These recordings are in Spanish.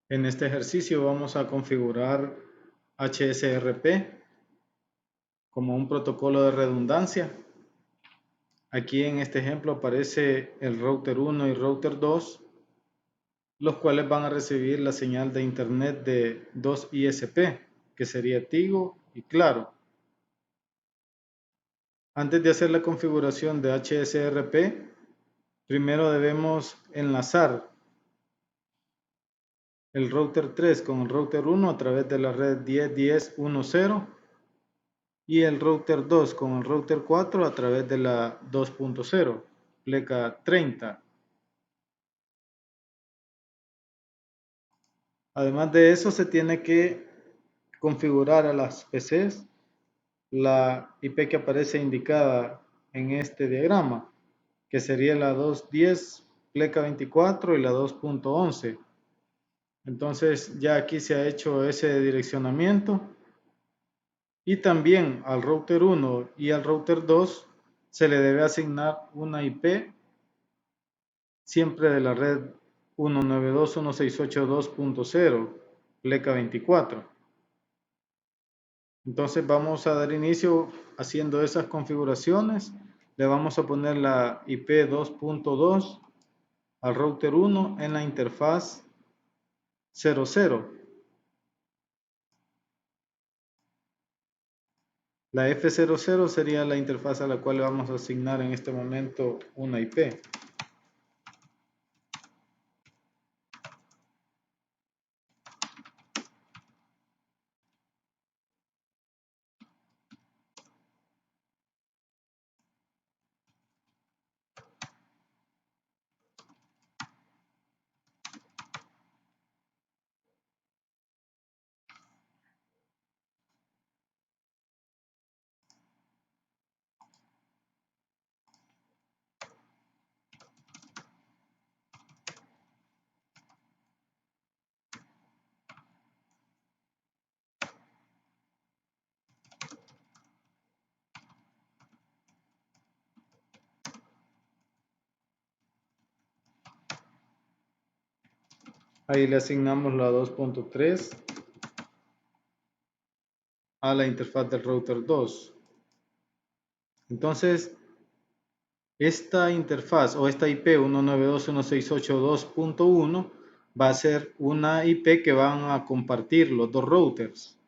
En este ejercicio vamos a configurar HSRP como un protocolo de redundancia. Aquí en este ejemplo aparece el router 1 y router 2, los cuales van a recibir la señal de internet de dos ISP, que sería Tigo y Claro. Antes de hacer la configuración de HSRP, primero debemos enlazar el router 3 con el router 1 a través de la red 10.10.1.0 y el router 2 con el router 4 a través de la 2.0, pleca 30. Además de eso, se tiene que configurar a las PCs la IP que aparece indicada en este diagrama, que sería la 2.10, pleca 24 y la 2.11. Entonces ya aquí se ha hecho ese direccionamiento y también al router 1 y al router 2 se le debe asignar una IP siempre de la red 192.168.2.0, pleca 24. Entonces vamos a dar inicio haciendo esas configuraciones. Le vamos a poner la IP 2.2 al router 1 en la interfaz 00. La F00 sería la interfaz a la cual le vamos a asignar en este momento una IP. Ahí le asignamos la 2.3 a la interfaz del router 2. Entonces, esta interfaz o esta IP 192.168.2.1 va a ser una IP que van a compartir los dos routers.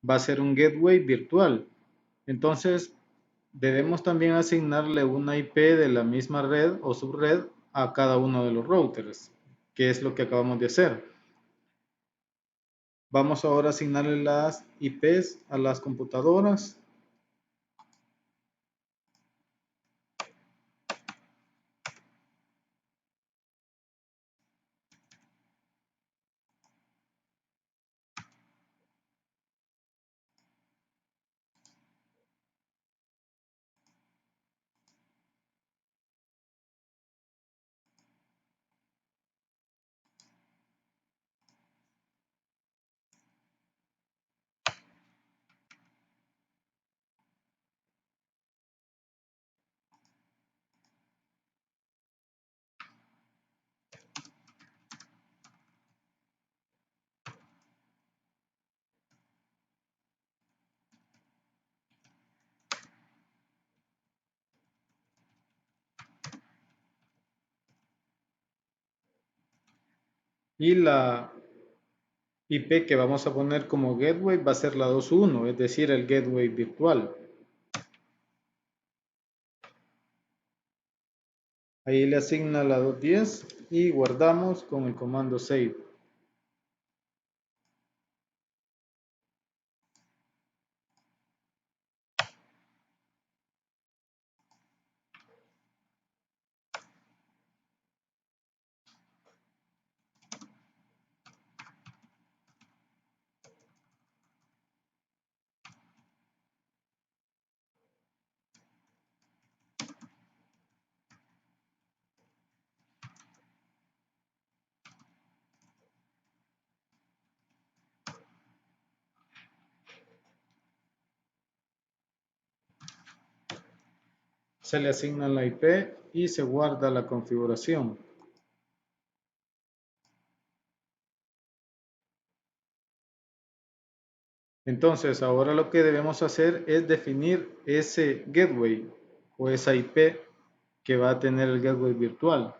Va a ser un gateway virtual. Entonces, debemos también asignarle una IP de la misma red o subred a cada uno de los routers, que es lo que acabamos de hacer. Vamos ahora a asignarle las IPs a las computadoras. Y la IP que vamos a poner como gateway va a ser la 2.1, es decir, el gateway virtual. Ahí le asigna la 2.10 y guardamos con el comando save. Se le asigna la IP y se guarda la configuración. Entonces, ahora lo que debemos hacer es definir ese gateway o esa IP que va a tener el gateway virtual.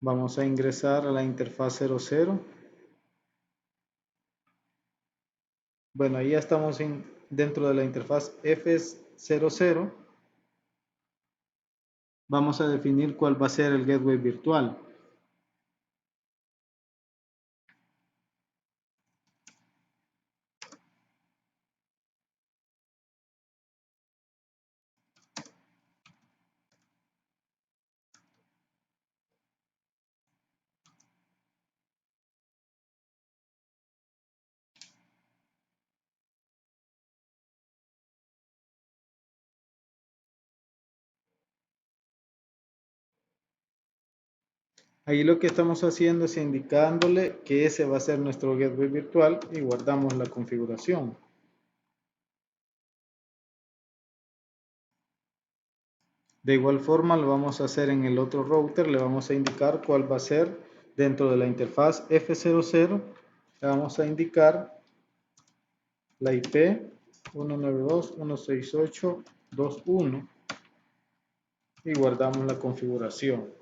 Vamos a ingresar a la interfaz 00. Bueno, ahí ya estamos dentro de la interfaz F00. Vamos a definir cuál va a ser el gateway virtual. Ahí lo que estamos haciendo es indicándole que ese va a ser nuestro gateway virtual y guardamos la configuración. De igual forma lo vamos a hacer en el otro router, le vamos a indicar cuál va a ser dentro de la interfaz F00, le vamos a indicar la IP 192.168.2.1 y guardamos la configuración.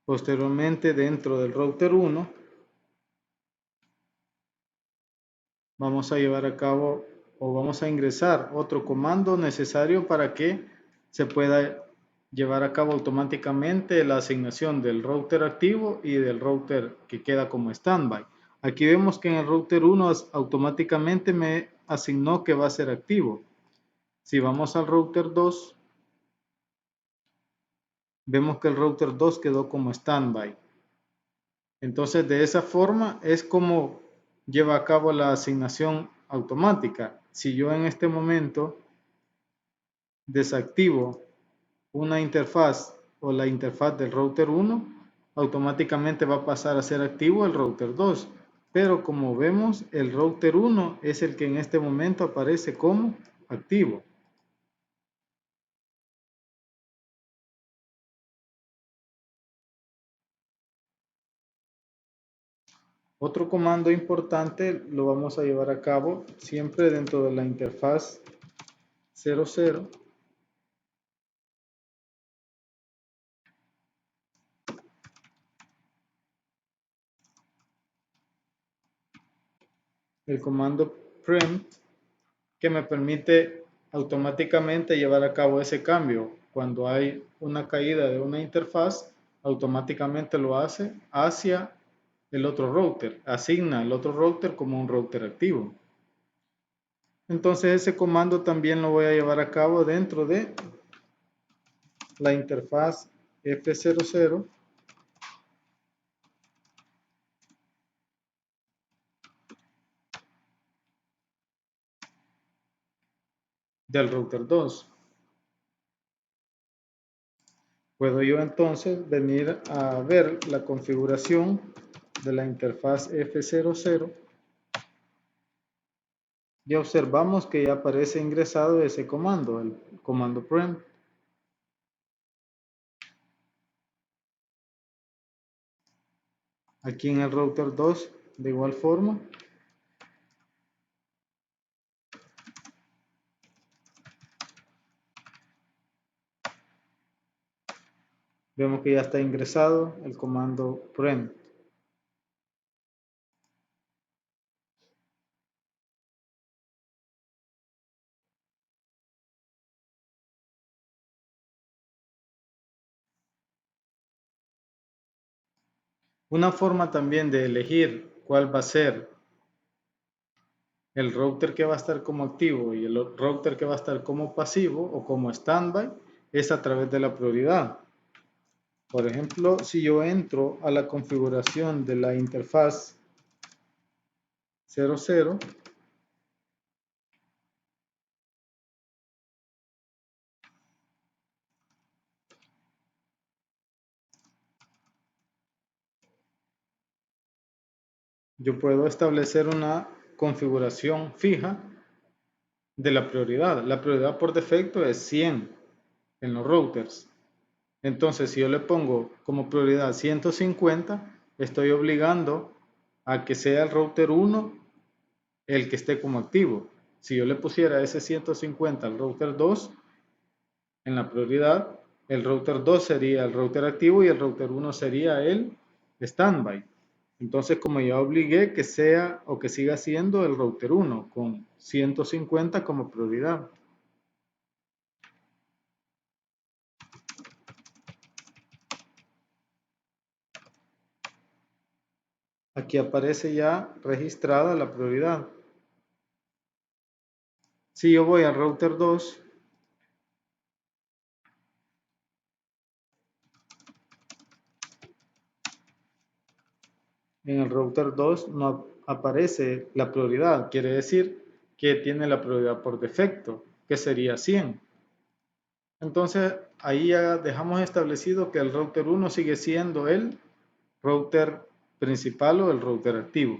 Posteriormente, dentro del router 1, vamos a llevar a cabo o vamos a ingresar otro comando necesario para que se pueda llevar a cabo automáticamente la asignación del router activo y del router que queda como standby. Aquí vemos que en el router 1 automáticamente me asignó que va a ser activo. Si vamos al router 2, vemos que el router 2 quedó como standby. Entonces, de esa forma es como lleva a cabo la asignación automática. Si yo en este momento desactivo una interfaz o la interfaz del router 1, automáticamente va a pasar a ser activo el router 2. Pero como vemos, el router 1 es el que en este momento aparece como activo. Otro comando importante lo vamos a llevar a cabo siempre dentro de la interfaz 00. El comando prem que me permite automáticamente llevar a cabo ese cambio. Cuando hay una caída de una interfaz, automáticamente lo hace hacia el otro router, asigna el otro router como un router activo. Entonces ese comando también lo voy a llevar a cabo dentro de la interfaz F00 del router 2. Puedo yo entonces venir a ver la configuración de la interfaz F00 y observamos que ya aparece ingresado ese comando, el comando prem. Aquí en el router 2, de igual forma, vemos que ya está ingresado el comando prem. Una forma también de elegir cuál va a ser el router que va a estar como activo y el router que va a estar como pasivo o como standby es a través de la prioridad. Por ejemplo, si yo entro a la configuración de la interfaz 00, yo puedo establecer una configuración fija de la prioridad. La prioridad por defecto es 100 en los routers. Entonces, si yo le pongo como prioridad 150, estoy obligando a que sea el router 1 el que esté como activo. Si yo le pusiera ese 150 al router 2, en la prioridad, el router 2 sería el router activo y el router 1 sería el standby. Entonces, como ya obligué que sea o que siga siendo el router 1 con 150 como prioridad. Aquí aparece ya registrada la prioridad. Si yo voy al router 2, en el router 2 no aparece la prioridad. Quiere decir que tiene la prioridad por defecto, que sería 100. Entonces, ahí ya dejamos establecido que el router 1 sigue siendo el router principal o el router activo.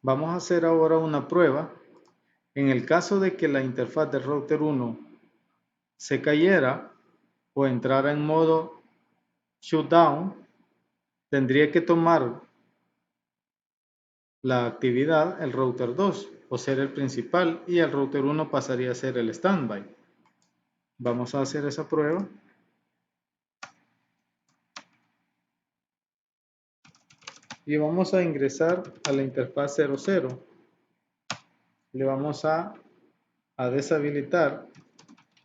Vamos a hacer ahora una prueba. En el caso de que la interfaz del router 1 se cayera o entrara en modo shutdown, tendría que tomar la actividad el router 2 o ser el principal y el router 1 pasaría a ser el standby. Vamos a hacer esa prueba. Y vamos a ingresar a la interfaz 00. Le vamos a deshabilitar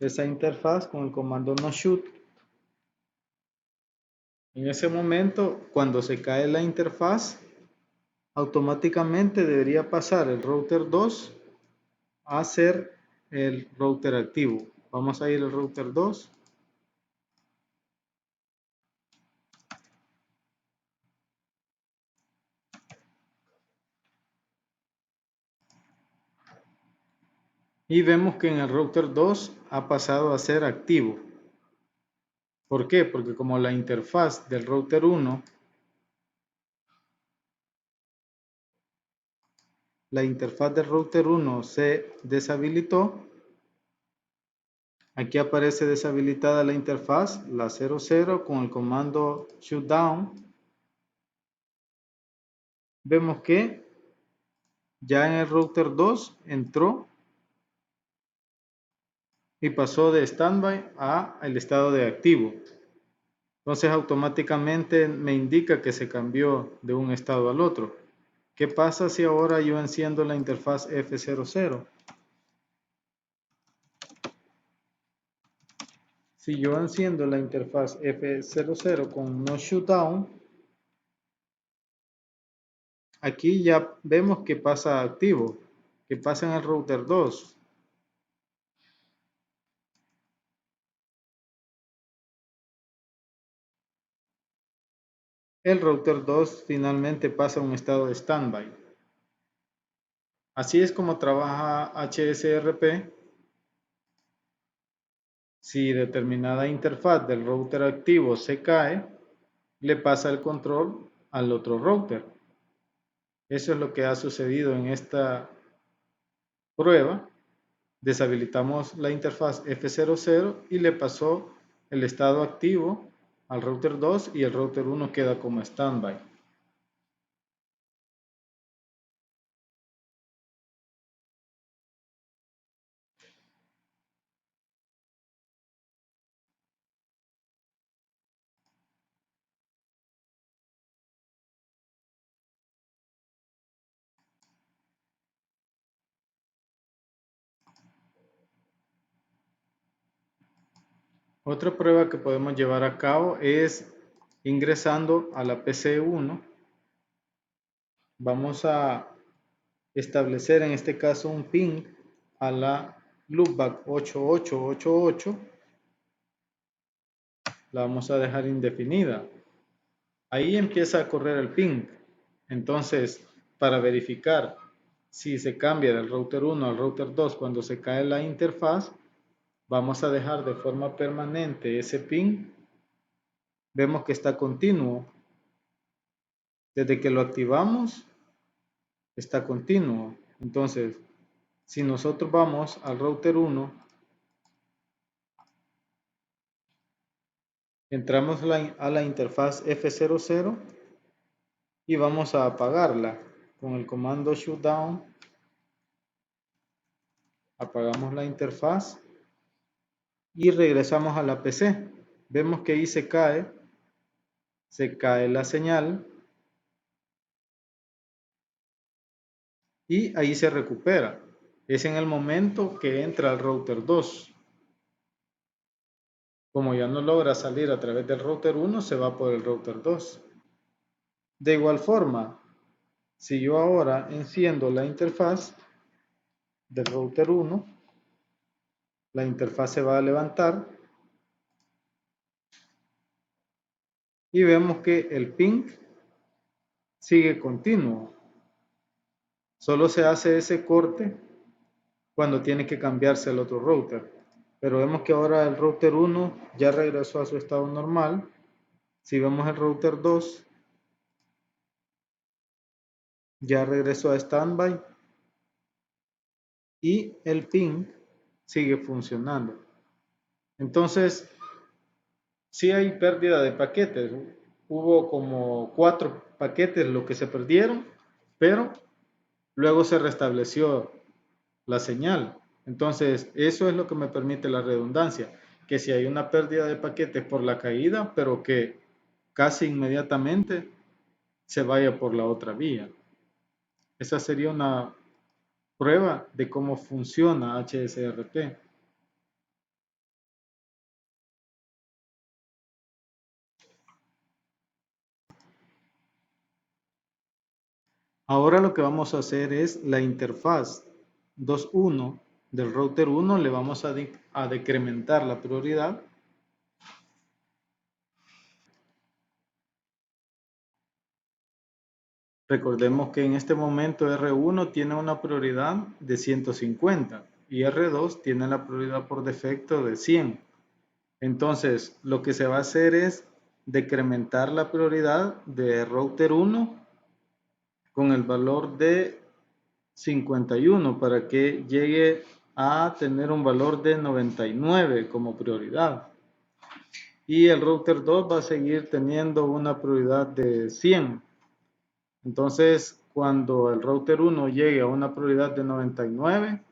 esa interfaz con el comando no shoot. En ese momento, cuando se cae la interfaz, automáticamente debería pasar el router 2 a ser el router activo. Vamos a ir al router 2. Y vemos que en el router 2 ha pasado a ser activo. ¿Por qué? Porque como la interfaz del router 1, se deshabilitó, aquí aparece deshabilitada la interfaz, la 00 con el comando shutdown. Vemos que ya en el router 2 entró y pasó de standby a el estado de activo. Entonces automáticamente me indica que se cambió de un estado al otro. ¿Qué pasa si ahora yo enciendo la interfaz F00? Si yo enciendo la interfaz F00 con no shutdown, aquí ya vemos que pasa activo, que pasa en el router 2. El router 2 finalmente pasa a un estado de standby. Así es como trabaja HSRP. Si determinada interfaz del router activo se cae, le pasa el control al otro router. Eso es lo que ha sucedido en esta prueba. Deshabilitamos la interfaz F00 y le pasó el estado activo al router 2 y el router 1 queda como standby. Otra prueba que podemos llevar a cabo es ingresando a la PC1 Vamos a establecer en este caso un ping a la loopback 8888. La vamos a dejar indefinida. Ahí empieza a correr el ping. Entonces, para verificar si se cambia del router 1 al router 2 cuando se cae la interfaz, vamos a dejar de forma permanente ese ping. Vemos que está continuo. Desde que lo activamos, está continuo. Entonces, si nosotros vamos al router 1, entramos a la interfaz F00 y vamos a apagarla con el comando shutdown. Apagamos la interfaz y regresamos a la PC. Vemos que ahí se cae la señal y ahí se recupera. Es en el momento que entra al router 2. Como ya no logra salir a través del router 1, se va por el router 2. De igual forma, si yo ahora enciendo la interfaz del router 1, la interfaz se va a levantar y vemos que el ping sigue continuo. Solo se hace ese corte cuando tiene que cambiarse al otro router. Pero vemos que ahora el router 1 ya regresó a su estado normal. Si vemos el router 2, ya regresó a standby y el ping sigue funcionando. Entonces, sí hay pérdida de paquetes. Hubo como 4 paquetes lo que se perdieron, pero luego se restableció la señal. Entonces, eso es lo que me permite la redundancia, que si hay una pérdida de paquetes por la caída, pero que casi inmediatamente se vaya por la otra vía. Esa sería una prueba de cómo funciona HSRP. Ahora lo que vamos a hacer es la interfaz 2.1 del router 1, le vamos a decrementar la prioridad. Recordemos que en este momento R1 tiene una prioridad de 150 y R2 tiene la prioridad por defecto de 100. Entonces, lo que se va a hacer es decrementar la prioridad de router 1 con el valor de 51 para que llegue a tener un valor de 99 como prioridad. Y el router 2 va a seguir teniendo una prioridad de 100. Entonces, cuando el router 1 llegue a una prioridad de 99,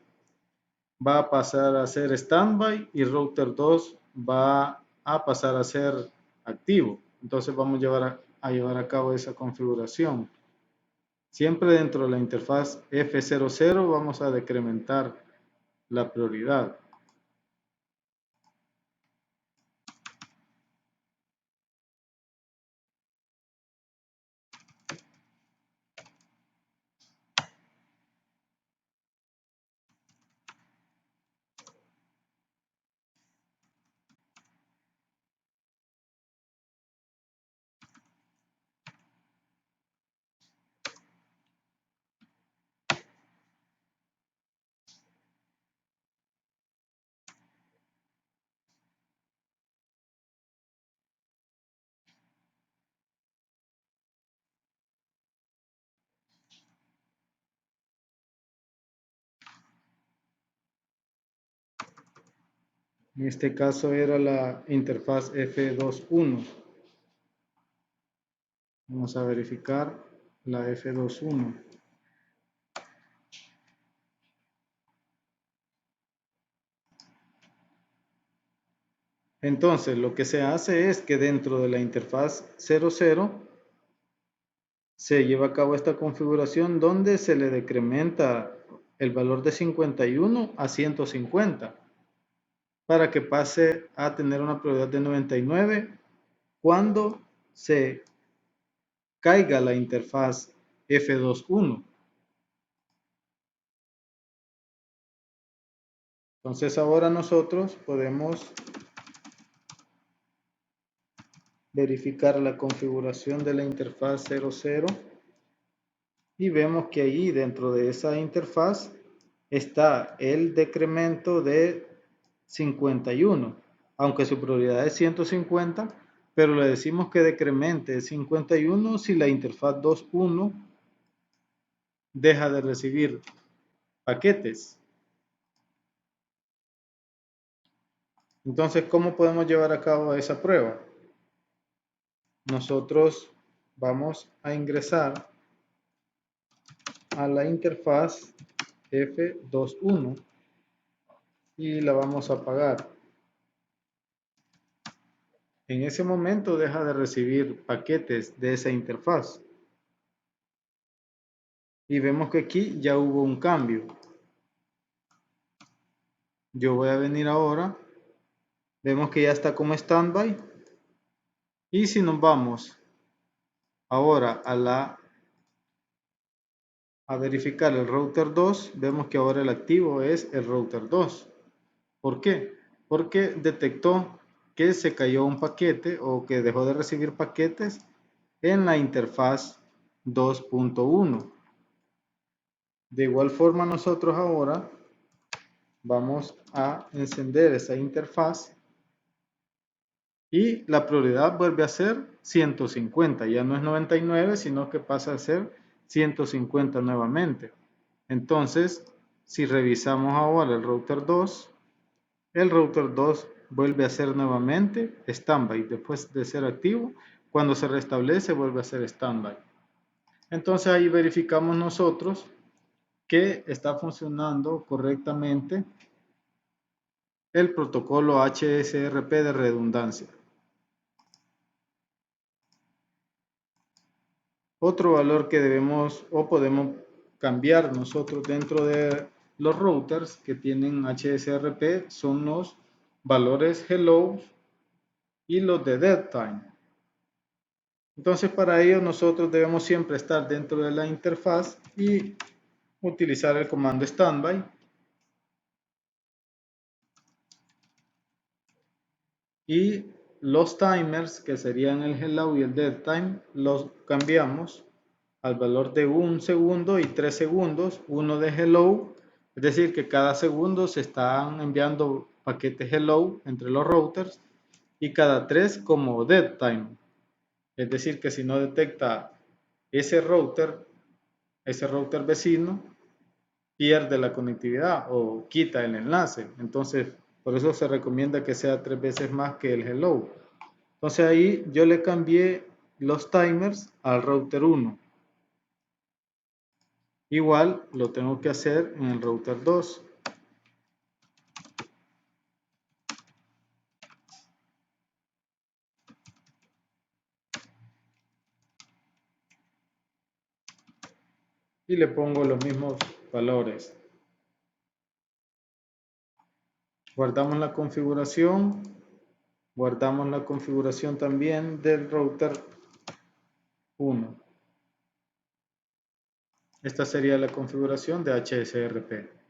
va a pasar a ser standby y router 2 va a pasar a ser activo. Entonces vamos a llevar a cabo esa configuración. Siempre dentro de la interfaz F00 vamos a decrementar la prioridad. En este caso era la interfaz F21. Vamos a verificar la F21. Entonces, lo que se hace es que dentro de la interfaz 00 se lleva a cabo esta configuración donde se le decrementa el valor de 51 a 150 para que pase a tener una prioridad de 99 cuando se caiga la interfaz F21. Entonces ahora nosotros podemos verificar la configuración de la interfaz 00 y vemos que ahí dentro de esa interfaz está el decremento de 51, aunque su prioridad es 150, pero le decimos que decremente 51 si la interfaz 2.1 deja de recibir paquetes. Entonces, ¿cómo podemos llevar a cabo esa prueba? Nosotros vamos a ingresar a la interfaz F21 y la vamos a apagar. En ese momento deja de recibir paquetes de esa interfaz. Y vemos que aquí ya hubo un cambio. Yo voy a venir ahora. Vemos que ya está como standby. Y si nos vamos ahora a verificar el router 2, vemos que ahora el activo es el router 2. ¿Por qué? Porque detectó que se cayó un paquete o que dejó de recibir paquetes en la interfaz 2.1. De igual forma nosotros ahora vamos a encender esa interfaz y la prioridad vuelve a ser 150, ya no es 99, sino que pasa a ser 150 nuevamente. Entonces, si revisamos ahora el router 2 vuelve a ser nuevamente standby, después de ser activo, cuando se restablece vuelve a ser standby. Entonces ahí verificamos nosotros que está funcionando correctamente el protocolo HSRP de redundancia. Otro valor que debemos o podemos cambiar nosotros dentro de los routers que tienen HSRP son los valores hello y los de dead time. Entonces para ello nosotros debemos siempre estar dentro de la interfaz y utilizar el comando standby. Y los timers, que serían el hello y el dead time, los cambiamos al valor de 1 segundo y 3 segundos, uno de hello, es decir, que cada segundo se están enviando paquetes hello entre los routers, y cada 3 como dead time, es decir, que si no detecta ese router vecino, pierde la conectividad o quita el enlace. Entonces, por eso se recomienda que sea 3 veces más que el hello. Entonces ahí yo le cambié los timers al router 1. Igual lo tengo que hacer en el router 2. Y le pongo los mismos valores. Guardamos la configuración. Guardamos la configuración también del router 1. Esta sería la configuración de HSRP.